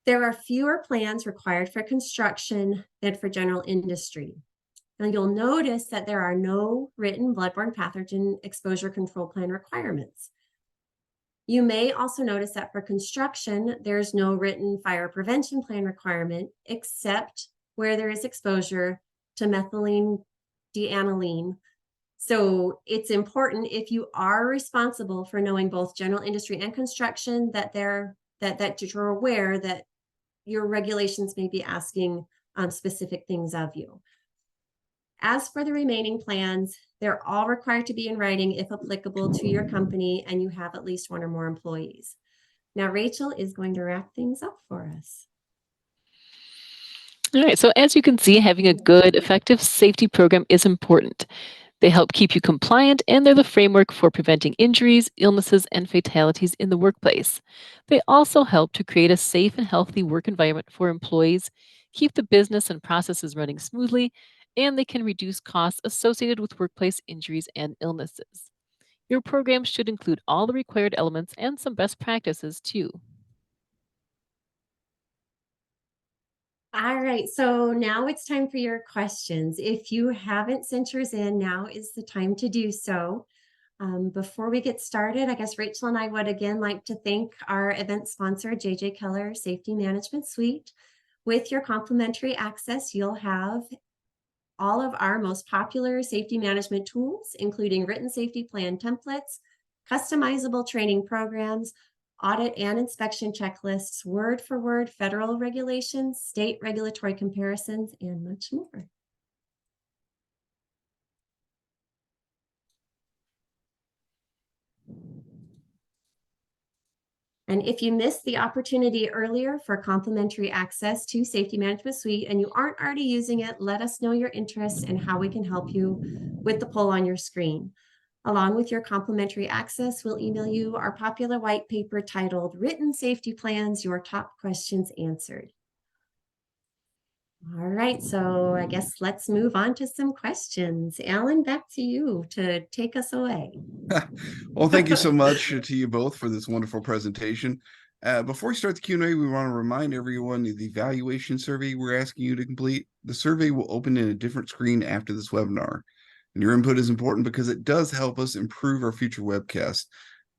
There are fewer plans required for construction than for general industry. Now you'll notice that there are no written bloodborne pathogen exposure control plan requirements. You may also notice that for construction, there's no written fire prevention plan requirement, except where there is exposure to methylene deaniline. So it's important, if you are responsible for knowing both general industry and construction, that you're aware that your regulations may be asking specific things of you. As for the remaining plans, they're all required to be in writing if applicable to your company and you have at least one or more employees. Now, Rachel is going to wrap things up for us. All right, so as you can see, having a good, effective safety program is important. They help keep you compliant, and they're the framework for preventing injuries, illnesses, and fatalities in the workplace. They also help to create a safe and healthy work environment for employees, keep the business and processes running smoothly, and they can reduce costs associated with workplace injuries and illnesses. Your program should include all the required elements and some best practices too. All right, so now it's time for your questions. If you haven't sent yours in, now is the time to do so. Before we get started, I guess Rachel and I would again like to thank our event sponsor, JJ Keller Safety Management Suite. With your complimentary access, you'll have all of our most popular safety management tools, including written safety plan templates, customizable training programs, audit and inspection checklists, word for word federal regulations, state regulatory comparisons, and much more. And if you missed the opportunity earlier for complimentary access to Safety Management Suite and you aren't already using it, let us know your interest and how we can help you with the poll on your screen. Along with your complimentary access, we'll email you our popular white paper titled Written Safety Plans, Your Top Questions Answered. All right, so I guess let's move on to some questions. Alan, back to you to take us away. Well, thank you so much to you both for this wonderful presentation. Before we start the Q&A, we want to remind everyone of the evaluation survey we're asking you to complete. The survey will open in a different screen after this webinar. And your input is important because it does help us improve our future webcasts.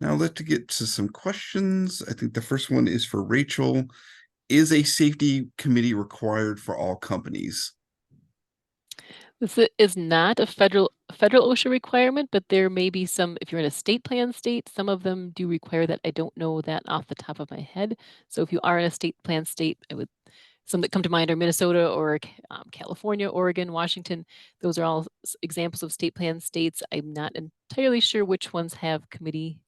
Now let's get to some questions. I think the first one is for Rachel. Is a safety committee required for all companies? This is not a federal OSHA requirement, but there may be some, if you're in a state plan state, some of them do require that. I don't know that off the top of my head. So if you are in a state plan state, some that come to mind are Minnesota or California, Oregon, Washington. Those are all examples of state plan states. I'm not entirely sure which ones have committee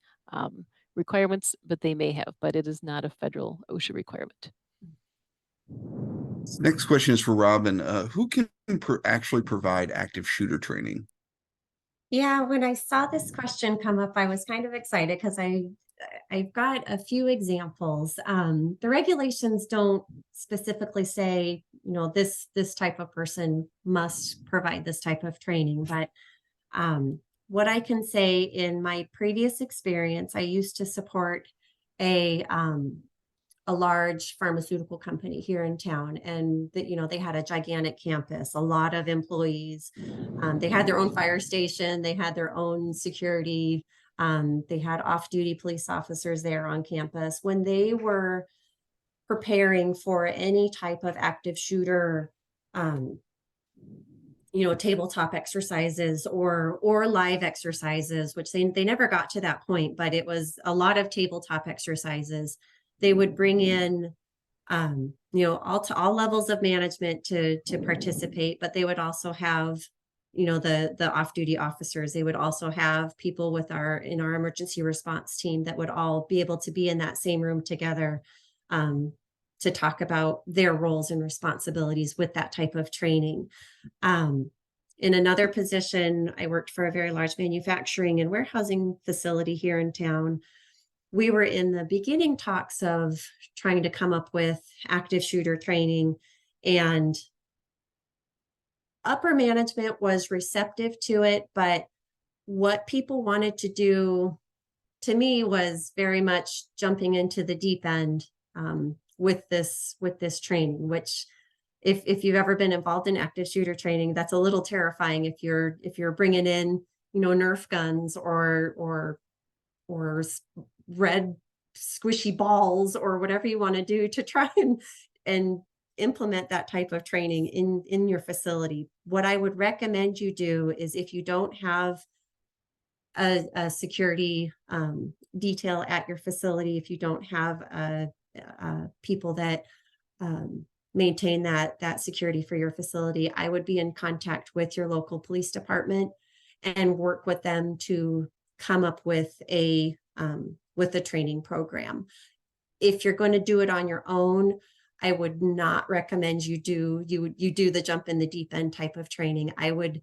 requirements, but they may have, but it is not a federal OSHA requirement. Next question is for Robin. Who can actually provide active shooter training? Yeah, when I saw this question come up, I was kind of excited because I've got a few examples. The regulations don't specifically say, this type of person must provide this type of training, but what I can say in my previous experience, I used to support a large pharmaceutical company here in town, and that they had a gigantic campus, a lot of employees. They had their own fire station, they had their own security, they had off-duty police officers there on campus. When they were preparing for any type of active shooter, tabletop exercises or live exercises, which they never got to that point, but it was a lot of tabletop exercises. They would bring in all levels of management to participate, but they would also have the off-duty officers. They would also have people in our emergency response team that would all be able to be in that same room together to talk about their roles and responsibilities with that type of training. In another position, I worked for a very large manufacturing and warehousing facility here in town. We were in the beginning talks of trying to come up with active shooter training, and upper management was receptive to it, but what people wanted to do to me was very much jumping into the deep end. with this training, which if you've ever been involved in active shooter training, that's a little terrifying if you're bringing in, Nerf guns or red squishy balls or whatever you want to do to try and implement that type of training in your facility. What I would recommend you do is, if you don't have a security detail at your facility, if you don't have people that maintain that security for your facility, I would be in contact with your local police department and work with them to come up with a training program. If you're going to do it on your own, I would not recommend you do the jump in the deep end type of training. I would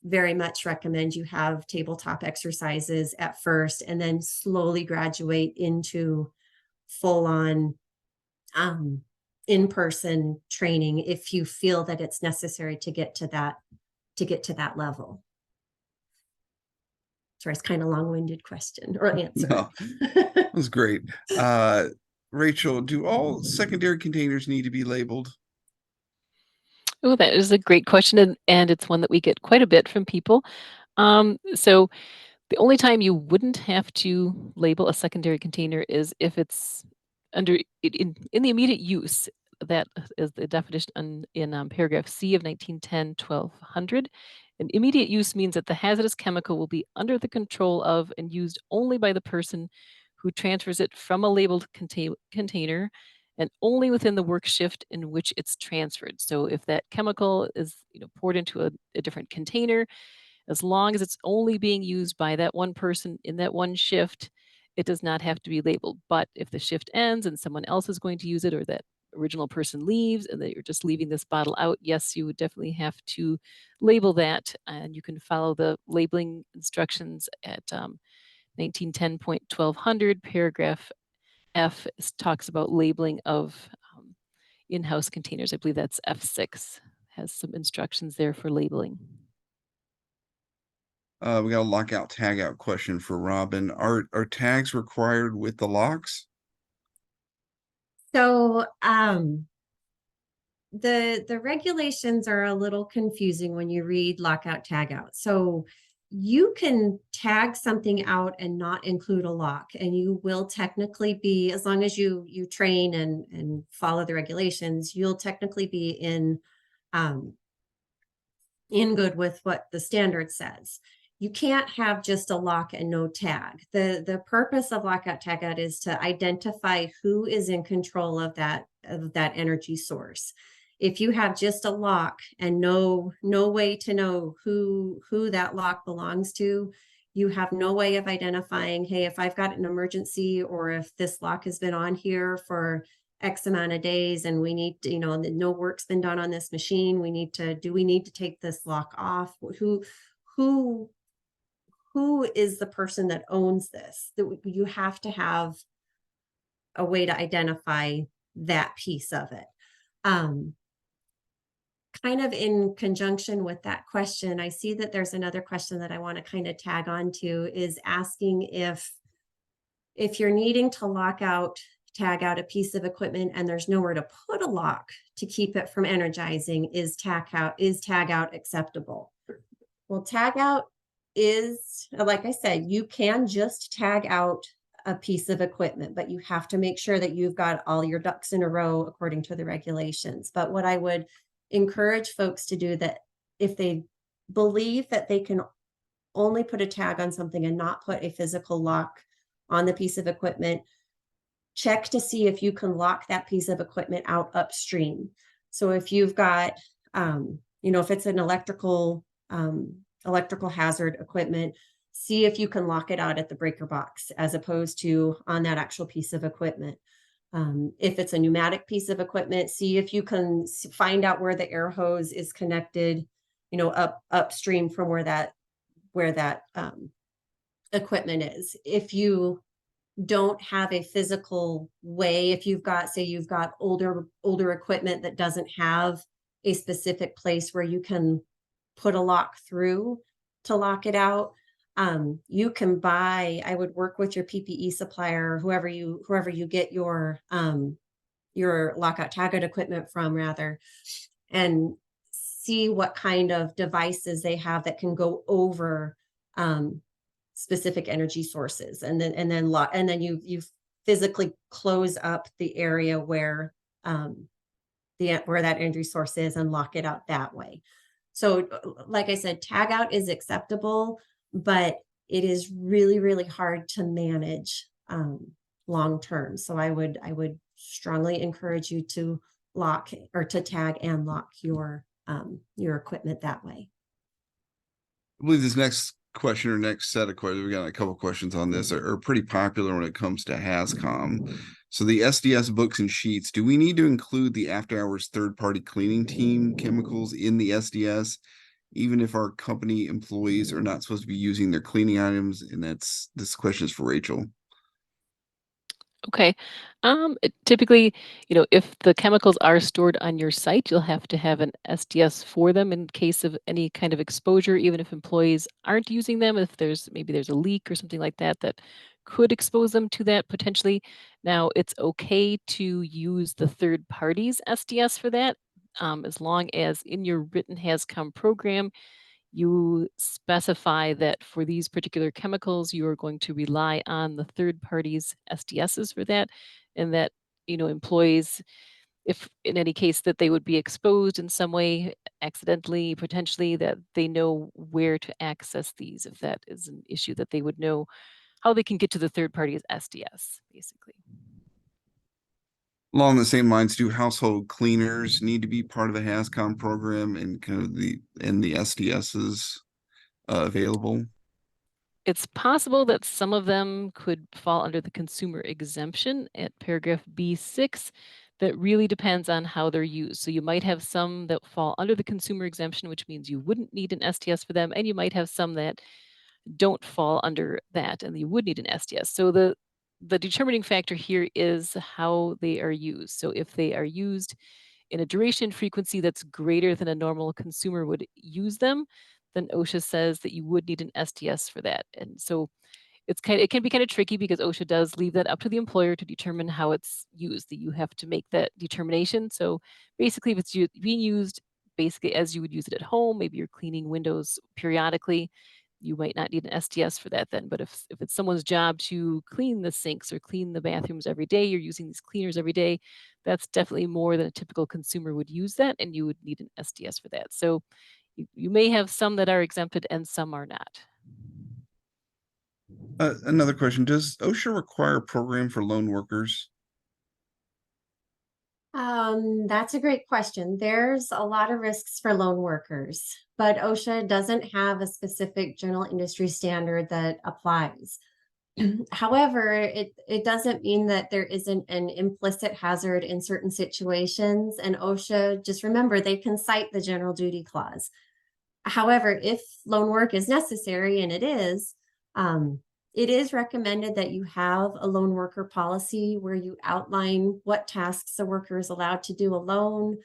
very much recommend you have tabletop exercises at first and then slowly graduate into full-on in-person training if you feel that it's necessary to get to that level. Sorry, it's kind of long-winded question or answer. No, that was great. Rachel, do all secondary containers need to be labeled? Oh, that is a great question, and it's one that we get quite a bit from people. So the only time you wouldn't have to label a secondary container is if it's in the immediate use. That is the definition in paragraph C of 1910-1200. And immediate use means that the hazardous chemical will be under the control of and used only by the person who transfers it from a labeled container, and only within the work shift in which it's transferred. So if that chemical is poured into a different container, as long as it's only being used by that one person in that one shift, it does not have to be labeled. But if the shift ends and someone else is going to use it, or that original person leaves and that you're just leaving this bottle out, yes, you would definitely have to label that. And you can follow the labeling instructions at 1910.1200, paragraph F talks about labeling of in-house containers. I believe that's F6, has some instructions there for labeling. We got a lockout tagout question for Robin. Are tags required with the locks? So the regulations are a little confusing when you read lockout tagout. So you can tag something out and not include a lock, and you will technically be, as long as you train and follow the regulations, you'll technically be in good with what the standard says. You can't have just a lock and no tag. The purpose of lockout tagout is to identify who is in control of that energy source. If you have just a lock and no way to know who that lock belongs to, you have no way of identifying, hey, if I've got an emergency, or if this lock has been on here for X amount of days and we need to, no work's been done on this machine, we need to take this lock off? Who is the person that owns this? That you have to have a way to identify that piece of it. Kind of in conjunction with that question, I see that there's another question that I want to kind of tag on to, is asking if you're needing to tag out a piece of equipment and there's nowhere to put a lock to keep it from energizing, is tag out acceptable? Well, tag out is, like I said, you can just tag out a piece of equipment, but you have to make sure that you've got all your ducks in a row according to the regulations. But what I would encourage folks to do, that if they believe that they can only put a tag on something and not put a physical lock on the piece of equipment, check to see if you can lock that piece of equipment out upstream. So if you've got, if it's an electrical hazard equipment, see if you can lock it out at the breaker box as opposed to on that actual piece of equipment. If it's a pneumatic piece of equipment, see if you can find out where the air hose is connected, upstream from where that equipment is. If you don't have a physical way, if you've got older equipment that doesn't have a specific place where you can put a lock through to lock it out, you can buy, I would work with your PPE supplier, whoever you get your your lockout tagout equipment from rather, and see what kind of devices they have that can go over specific energy sources, and then you physically close up the area where where that energy source is and lock it out that way. So like I said, tag out is acceptable, but it is really, really hard to manage long term. So I would strongly encourage you to lock or to tag and lock your equipment that way. I believe this next question or next set of questions, we got a couple questions on this, are pretty popular when it comes to HAZCOM. So the SDS books and sheets, do we need to include the after hours third-party cleaning team chemicals in the SDS, even if our company employees are not supposed to be using their cleaning items? And this question is for Rachel. Okay. Typically, if the chemicals are stored on your site, you'll have to have an SDS for them in case of any kind of exposure, even if employees aren't using them. If maybe there's a leak or something like that that could expose them to that potentially. Now, it's okay to use the third party's SDS for that, as long as in your written HAZCOM program, you specify that for these particular chemicals, you are going to rely on the third party's SDSs for that, and that employees, if in any case that they would be exposed in some way accidentally, potentially, that they know where to access these, if that is an issue, that they would know how they can get to the third party's SDS, basically. Along the same lines, do household cleaners need to be part of a HAZCOM program and kind of the SDSs available? It's possible that some of them could fall under the consumer exemption at paragraph B6. That really depends on how they're used. So you might have some that fall under the consumer exemption, which means you wouldn't need an SDS for them, and you might have some that don't fall under that, and you would need an SDS. So the determining factor here is how they are used. So if they are used in a duration frequency that's greater than a normal consumer would use them, then OSHA says that you would need an SDS for that. And so it can be kind of tricky because OSHA does leave that up to the employer to determine how it's used, that you have to make that determination. So basically, if it's being used basically as you would use it at home, maybe you're cleaning windows periodically, you might not need an SDS for that then. But if it's someone's job to clean the sinks or clean the bathrooms every day, you're using these cleaners every day, that's definitely more than a typical consumer would use that, and you would need an SDS for that. So you may have some that are exempted and some are not. Another question, does OSHA require a program for lone workers? That's a great question. There's a lot of risks for lone workers, but OSHA doesn't have a specific general industry standard that applies. However, it doesn't mean that there isn't an implicit hazard in certain situations. And OSHA, just remember, they can cite the general duty clause. However, if lone work is necessary, and it is recommended that you have a lone worker policy where you outline what tasks a worker is allowed to do alone,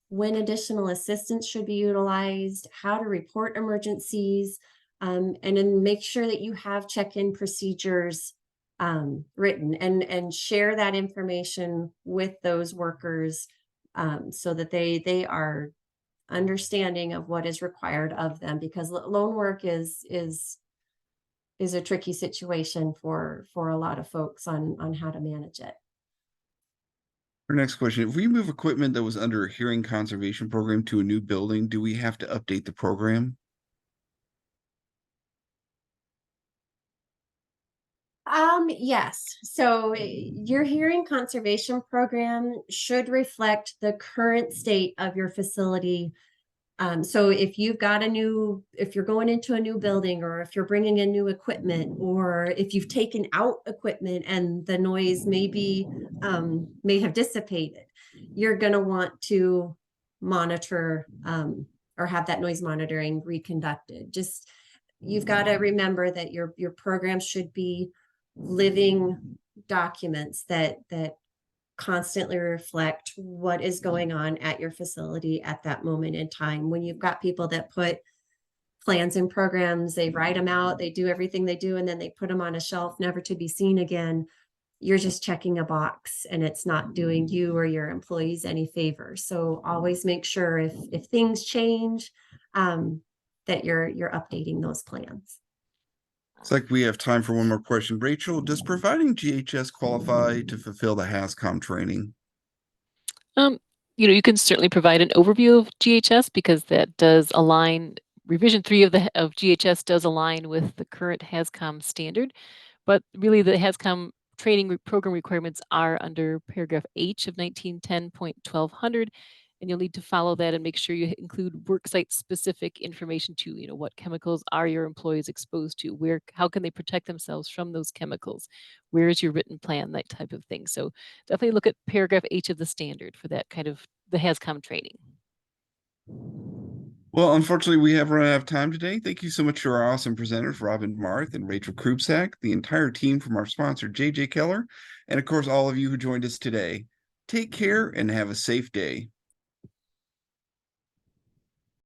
when additional assistance should be utilized, how to report emergencies, and then make sure that you have check-in procedures written, and share that information with those workers so that they are understanding of what is required of them, because lone work is a tricky situation for a lot of folks on how to manage it. Our next question, if we move equipment that was under a hearing conservation program to a new building, do we have to update the program? Yes. So your hearing conservation program should reflect the current state of your facility. So if you're going into a new building, or if you're bringing in new equipment, or if you've taken out equipment and the noise may have dissipated, you're going to want to monitor or have that noise monitoring reconducted. You've got to remember that your program should be living documents that constantly reflect what is going on at your facility at that moment in time. When you've got people that put plans and programs, they write them out, they do everything they do, and then they put them on a shelf never to be seen again, you're just checking a box and it's not doing you or your employees any favors. So always make sure if things change, that you're updating those plans. It's like we have time for one more question. Rachel, does providing GHS qualify to fulfill the HAZCOM training? Um, you can certainly provide an overview of GHS because that does align. Revision 3 of GHS does align with the current HAZCOM standard, but really the HAZCOM training program requirements are under paragraph H of 1910.1200, and you'll need to follow that and make sure you include worksite specific information to, what chemicals are your employees exposed to, how can they protect themselves from those chemicals, where is your written plan, that type of thing. So definitely look at paragraph H of the standard for that kind of the HAZCOM training. Well, unfortunately, we have run out of time today. Thank you so much to our awesome presenters, Robin Marth and Rachel Krupsak, the entire team from our sponsor, JJ Keller, and of course, all of you who joined us today. Take care and have a safe day.